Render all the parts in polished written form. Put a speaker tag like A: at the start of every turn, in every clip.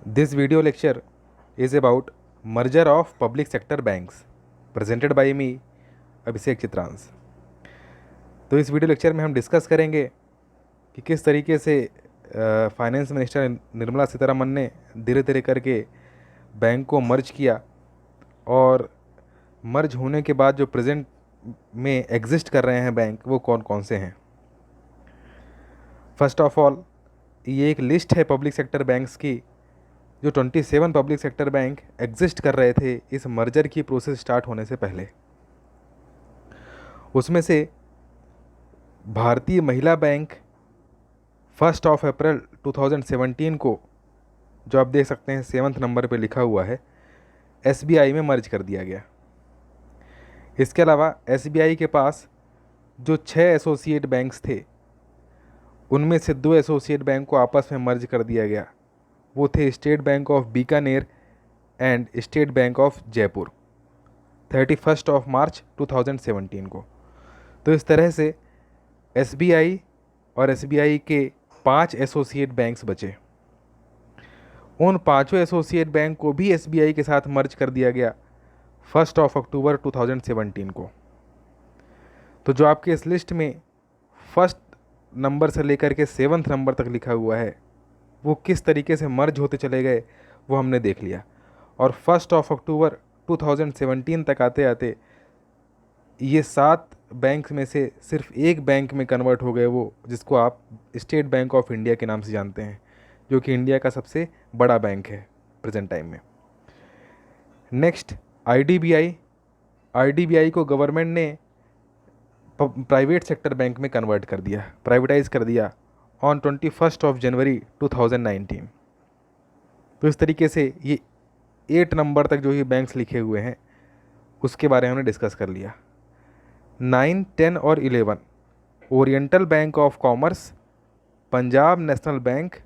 A: This video lecture is about merger of public sector banks presented by me अभिषेक चित्रांश। तो इस video lecture में हम discuss करेंगे कि किस तरीके से फाइनेंस मिनिस्टर निर्मला सीतारमन ने धीरे धीरे करके बैंक को मर्ज किया और मर्ज होने के बाद जो प्रेजेंट में एग्जिस्ट कर रहे हैं बैंक वो कौन कौन से हैं। फर्स्ट ऑफ ऑल ये एक लिस्ट है पब्लिक सेक्टर बैंक्स की जो 27 पब्लिक सेक्टर बैंक एग्जिस्ट कर रहे थे इस मर्जर की प्रोसेस स्टार्ट होने से पहले। उसमें से भारतीय महिला बैंक 1 अप्रैल 2017 को, जो आप देख सकते हैं 7वें नंबर पे लिखा हुआ है, SBI में मर्ज कर दिया गया। इसके अलावा SBI के पास जो 6 एसोसिएट बैंक्स थे उनमें से 2 एसोसिएट बैंक को आपस में मर्ज कर दिया गया। वो थे state bank of Bikaner and state bank of Jaipur 31 मार्च 2017 को। तो इस तरह से SBI और SBI के 5 एसोसिएट बैंक्स बचे। उन 5 एसोसिएट बैंक को भी SBI के साथ मर्ज कर दिया गया 1 अक्टूबर 2017 को। तो जो आपके इस लिस्ट में फर्स्ट नंबर से लेकर के 7वें नंबर तक लिखा हुआ है वो किस तरीके से मर्ज होते चले गए वो हमने देख लिया। और 1 अक्टूबर 2017 तक आते आते ये 7 बैंक में से सिर्फ एक बैंक में कन्वर्ट हो गए, वो जिसको आप स्टेट बैंक ऑफ इंडिया के नाम से जानते हैं, जो कि इंडिया का सबसे बड़ा बैंक है प्रेजेंट टाइम में। नेक्स्ट IDBI को गवर्नमेंट ने प्राइवेट सेक्टर बैंक में कन्वर्ट कर दिया, प्राइवेटाइज कर दिया ऑन 21 जनवरी 2019। तो इस तरीके से ये 8 नंबर तक जो ये बैंक्स लिखे हुए हैं उसके बारे में हमने डिस्कस कर लिया। 9, 10 और 11 oriental bank of commerce, Punjab national bank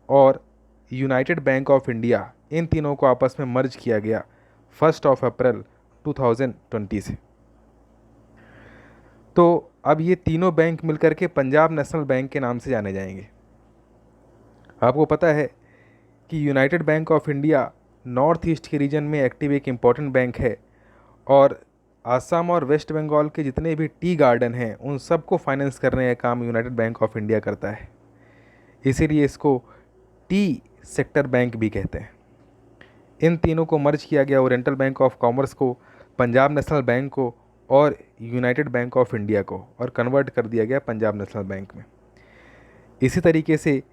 A: और यूनाइटेड बैंक ऑफ इंडिया, इन तीनों को आपस में मर्ज किया गया 1 अप्रैल 2020 से। तो अब ये तीनों बैंक मिलकर के पंजाब नेशनल बैंक के नाम से जाने जाएंगे। आपको पता है कि United bank of India north east के रीजन में एक्टिव एक इम्पॉर्टेंट बैंक है और आसाम और वेस्ट बंगाल के जितने भी टी गार्डन हैं उन सबको फाइनेंस करने का काम यूनाइटेड बैंक ऑफ इंडिया करता है। इसीलिए इसको टी सेक्टर बैंक भी कहते हैं। इन तीनों को मर्ज किया गया, ओरिएंटल बैंक ऑफ कॉमर्स को, पंजाब नेशनल बैंक को और यूनाइटेड बैंक ऑफ इंडिया को, और कन्वर्ट कर दिया गया पंजाब नेशनल बैंक में। इसी तरीके से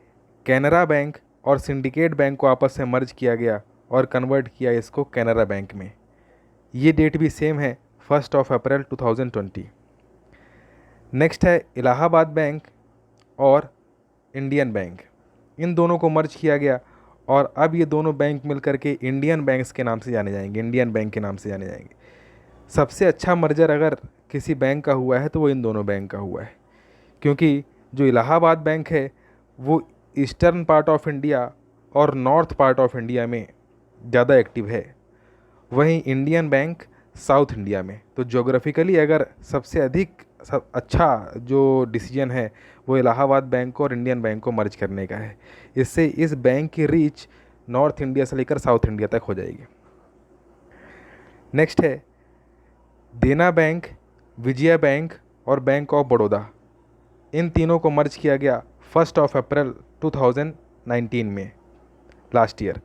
A: कैनरा बैंक और सिंडिकेट बैंक को आपस में मर्ज किया गया और कन्वर्ट किया इसको कैनरा बैंक में। ये डेट भी सेम है 1 अप्रैल 2020। नेक्स्ट है इलाहाबाद बैंक और इंडियन बैंक, इन दोनों को मर्ज किया गया और अब ये दोनों बैंक मिलकर के इंडियन बैंक्स के नाम से जाने जाएंगे, इंडियन बैंक के नाम से जाने जाएंगे। सबसे अच्छा मर्जर अगर किसी बैंक का हुआ है तो वो इन दोनों बैंक का हुआ है, क्योंकि जो इलाहाबाद बैंक है वो ईस्टर्न पार्ट ऑफ इंडिया और नॉर्थ पार्ट ऑफ इंडिया में ज़्यादा एक्टिव है, वहीं इंडियन बैंक साउथ इंडिया में। तो ज्योग्राफिकली अगर सबसे अधिक अच्छा जो डिसीजन है वो इलाहाबाद बैंक को और इंडियन बैंक को मर्ज करने का है। इससे इस बैंक की रीच नॉर्थ इंडिया से लेकर साउथ इंडिया तक हो जाएगी। नेक्स्ट है देना बैंक, विजया बैंक और बैंक ऑफ बड़ौदा, इन तीनों को मर्ज किया गया 1 अप्रैल 2019 में, लास्ट ईयर।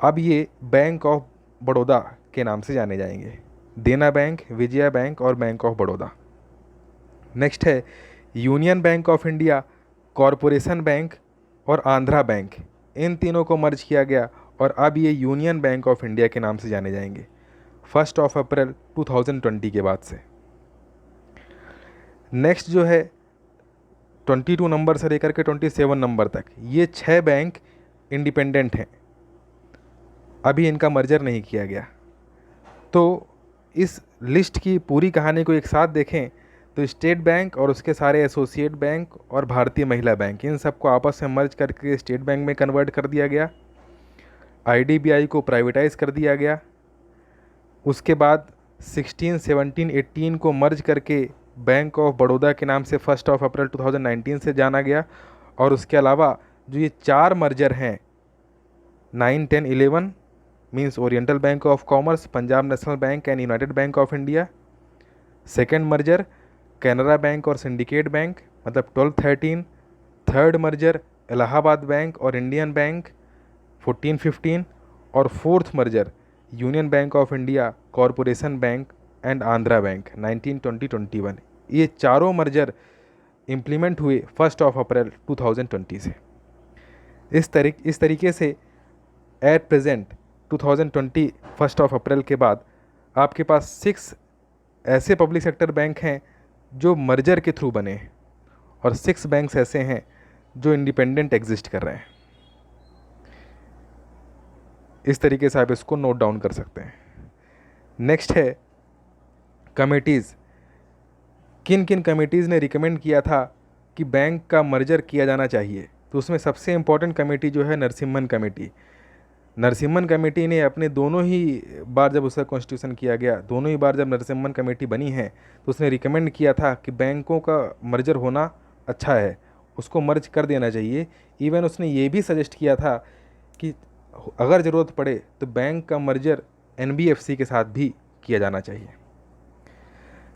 A: अब ये बैंक ऑफ बड़ौदा के नाम से जाने जाएंगे, देना बैंक, विजया बैंक और बैंक ऑफ बड़ौदा। नेक्स्ट है union bank of India, corporation bank और आंध्रा बैंक, इन तीनों को मर्ज किया गया और अब ये यूनियन बैंक ऑफ इंडिया के नाम से जाने जाएंगे 1 अप्रैल 2020 के बाद से। नेक्स्ट जो है 22 नंबर से लेकर के 27 नंबर तक, ये 6 बैंक इंडिपेंडेंट हैं, अभी इनका मर्जर नहीं किया गया। तो इस लिस्ट की पूरी कहानी को एक साथ देखें तो स्टेट बैंक और उसके सारे एसोसिएट बैंक और भारतीय महिला बैंक, इन सबको आपस में मर्ज करके स्टेट बैंक में कन्वर्ट कर दिया गया। IDBI को प्राइवेटाइज कर दिया गया। उसके बाद 16, 17, 18 को मर्ज करके बैंक ऑफ बड़ौदा के नाम से 1 अप्रैल 2019 से जाना गया। और उसके अलावा जो ये 4 मर्जर हैं 9, 10, 11 means oriental bank of commerce, Punjab national bank and United bank of India. Second merger Canara bank और सिंडिकेट बैंक, मतलब 12, 13। थर्ड मर्जर इलाहाबाद बैंक और इंडियन बैंक, 14, 15। और fourth merger union bank of India, corporation bank and Andhra bank, 19, 20, 21। ये चारों merger implement हुए 1 अप्रैल 2020 से। इस तरीके से एट प्रेजेंट 2020 1 अप्रैल के बाद आपके पास 6 ऐसे पब्लिक सेक्टर बैंक हैं जो मर्जर के थ्रू बने हैं और 6 बैंक्स ऐसे हैं जो इंडिपेंडेंट एग्जिस्ट कर रहे हैं। इस तरीके से आप इसको नोट डाउन कर सकते हैं। नेक्स्ट है कमिटीज़। किन किन कमिटीज़ ने रिकमेंड किया था कि बैंक का मर्जर किया जाना चाहिए, तो उसमें सबसे इम्पॉर्टेंट कमेटी जो है नरसिम्हन कमेटी। नरसिम्हन कमेटी ने अपने दोनों ही बार जब उसका कॉन्स्टिट्यूशन किया गया, दोनों ही बार जब नरसिम्हन कमेटी बनी है तो उसने रिकमेंड किया था कि बैंकों का मर्जर होना अच्छा है, उसको मर्ज कर देना चाहिए। इवन उसने ये भी सजेस्ट किया था कि अगर ज़रूरत पड़े तो बैंक का मर्जर एनबीएफसी के साथ भी किया जाना चाहिए।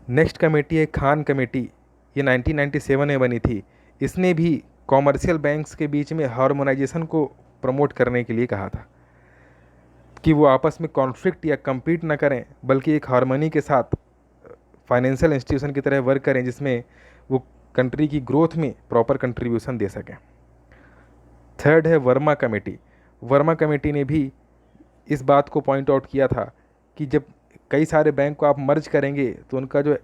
A: नेक्स्ट कमेटी है खान कमेटी। ये 1997 में बनी थी। इसने भी कॉमर्शियल बैंक्स के बीच में हार्मोनाइजेशन को प्रमोट करने के लिए कहा था कि वो आपस में कॉन्फ्लिक्ट या कम्पीट ना करें, बल्कि एक हार्मनी के साथ फाइनेंशियल इंस्टीट्यूशन की तरह वर्क करें जिसमें वो कंट्री की ग्रोथ में प्रॉपर कंट्रीब्यूशन दे सकें। थर्ड है वर्मा कमेटी। वर्मा कमेटी ने भी इस बात को पॉइंट आउट किया था कि जब कई सारे बैंक को आप मर्ज करेंगे तो उनका जो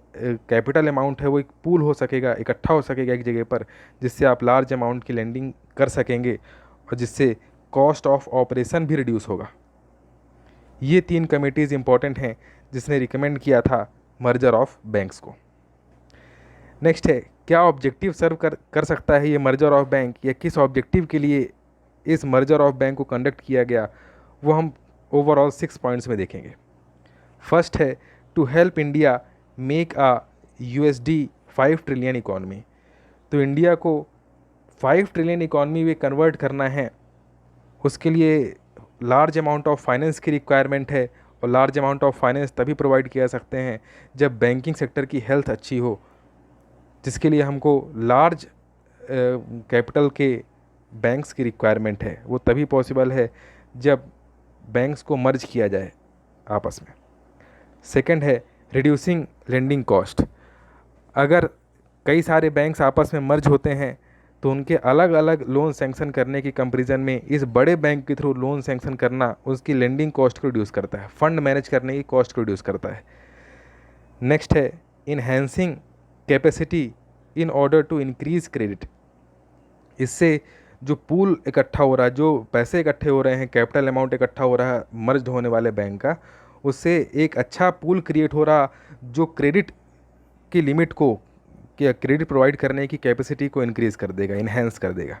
A: कैपिटल अमाउंट है वो एक पूल हो सकेगा, इकट्ठा हो सकेगा एक जगह पर, जिससे आप लार्ज अमाउंट की लेंडिंग कर सकेंगे और जिससे कॉस्ट ऑफ ऑपरेशन भी रिड्यूस होगा। ये 3 कमेटीज़ इंपॉर्टेंट हैं जिसने रिकमेंड किया था मर्जर ऑफ बैंक्स को। नेक्स्ट है क्या ऑब्जेक्टिव सर्व कर सकता है ये मर्जर ऑफ बैंक, या किस ऑब्जेक्टिव के लिए इस मर्जर ऑफ बैंक को कंडक्ट किया गया, वो हम ओवरऑल 6 पॉइंट्स में देखेंगे। फर्स्ट है to help India make a USD 5 trillion economy. तो इंडिया को 5 ट्रिलियन इकॉनमी में कन्वर्ट करना है, उसके लिए लार्ज अमाउंट ऑफ फाइनेंस की रिक्वायरमेंट है, और लार्ज अमाउंट ऑफ फाइनेंस तभी प्रोवाइड किया जा सकते हैं जब बैंकिंग सेक्टर की हेल्थ अच्छी हो, जिसके लिए हमको लार्ज कैपिटल के बैंक्स की रिक्वायरमेंट है। वो तभी पॉसिबल है जब बैंक्स को मर्ज किया जाए आपस में। सेकंड है रिड्यूसिंग लेंडिंग कॉस्ट। अगर कई सारे बैंक्स आपस में मर्ज होते हैं तो उनके अलग अलग लोन सैंक्शन करने की कंपैरिजन में इस बड़े बैंक के थ्रू लोन सैंक्शन करना उसकी लेंडिंग कॉस्ट को रिड्यूस करता है, फंड मैनेज करने की कॉस्ट को रिड्यूस करता है। नेक्स्ट है enhancing capacity in order to increase credit. इससे जो पूल इकट्ठा हो रहा है, जो पैसे इकट्ठे हो रहे हैं, कैपिटल अमाउंट इकट्ठा हो रहा है मर्ज होने वाले बैंक का, उससे एक अच्छा पूल क्रिएट हो रहा जो क्रेडिट की लिमिट को, क्रेडिट प्रोवाइड करने की कैपेसिटी को इंक्रीज़ कर देगा, इन्हेंस कर देगा।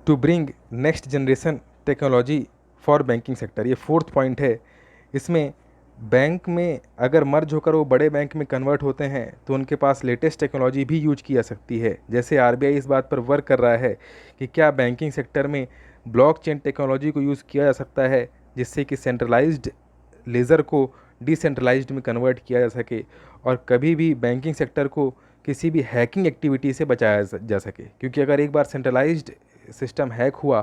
A: To bring next generation technology for banking sector, ये फोर्थ पॉइंट है। इसमें बैंक में अगर मर्ज होकर वो बड़े बैंक में कन्वर्ट होते हैं तो उनके पास लेटेस्ट टेक्नोलॉजी भी यूज की जा सकती है। जैसे आरबीआई इस बात पर वर्क कर रहा है कि क्या बैंकिंग सेक्टर में ब्लॉकचेन टेक्नोलॉजी को यूज़ किया जा सकता है जिससे कि सेंट्रलाइज्ड लेज़र को डिसेंट्रलाइज्ड में कन्वर्ट किया जा सके और कभी भी बैंकिंग सेक्टर को किसी भी हैकिंग एक्टिविटी से बचाया जा सके। क्योंकि अगर एक बार सेंट्रलाइज्ड सिस्टम हैक हुआ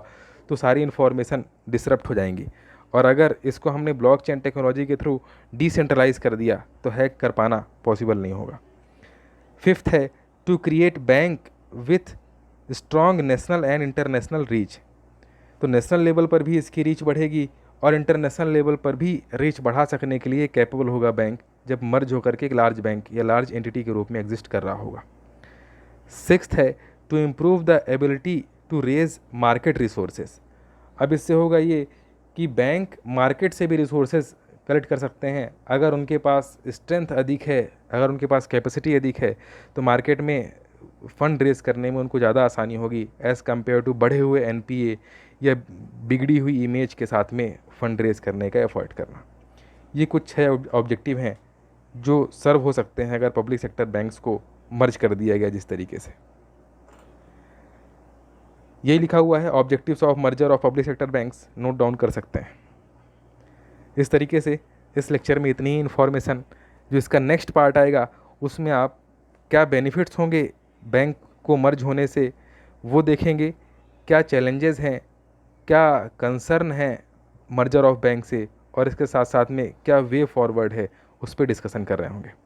A: तो सारी इन्फॉर्मेशन डिसरप्ट हो जाएंगी, और अगर इसको हमने ब्लॉकचेन टेक्नोलॉजी के थ्रू डिसेंट्रलाइज कर दिया तो हैक कर पाना पॉसिबल नहीं होगा। फिफ्थ है to create bank with strong national and international reach. तो नेशनल लेवल पर भी इसकी रीच बढ़ेगी और इंटरनेशनल लेवल पर भी रीच बढ़ा सकने के लिए कैपेबल होगा बैंक जब मर्ज होकर के एक लार्ज बैंक या लार्ज एंटिटी के रूप में एग्जिस्ट कर रहा होगा। सिक्स्थ है to improve the ability to raise market resources. अब इससे होगा ये कि बैंक मार्केट से भी रिसोर्सेज कलेक्ट कर सकते हैं। अगर उनके पास स्ट्रेंथ अधिक है, अगर उनके पास कैपेसिटी अधिक है, तो मार्केट में फ़ंड रेज करने में उनको ज़्यादा आसानी होगी एज़ कम्पेयर टू बढ़े हुए एनपीए या बिगड़ी हुई इमेज के साथ में फ़ंड रेज करने का एफर्ट करना। ये कुछ 6 ऑब्जेक्टिव हैं जो सर्व हो सकते हैं अगर पब्लिक सेक्टर बैंक्स को मर्ज कर दिया गया जिस तरीके से। यही लिखा हुआ है, objectives of merger of public sector banks, note down कर सकते हैं। इस तरीके से इस लेक्चर में इतनी ही इन्फॉर्मेशन। जो इसका नेक्स्ट पार्ट आएगा उसमें आप क्या बेनिफिट्स होंगे बैंक को मर्ज होने से वो देखेंगे, क्या चैलेंजेस हैं, क्या कंसर्न है मर्जर ऑफ बैंक से, और इसके साथ साथ में क्या वे फॉरवर्ड है उस पर डिस्कशन कर रहे होंगे।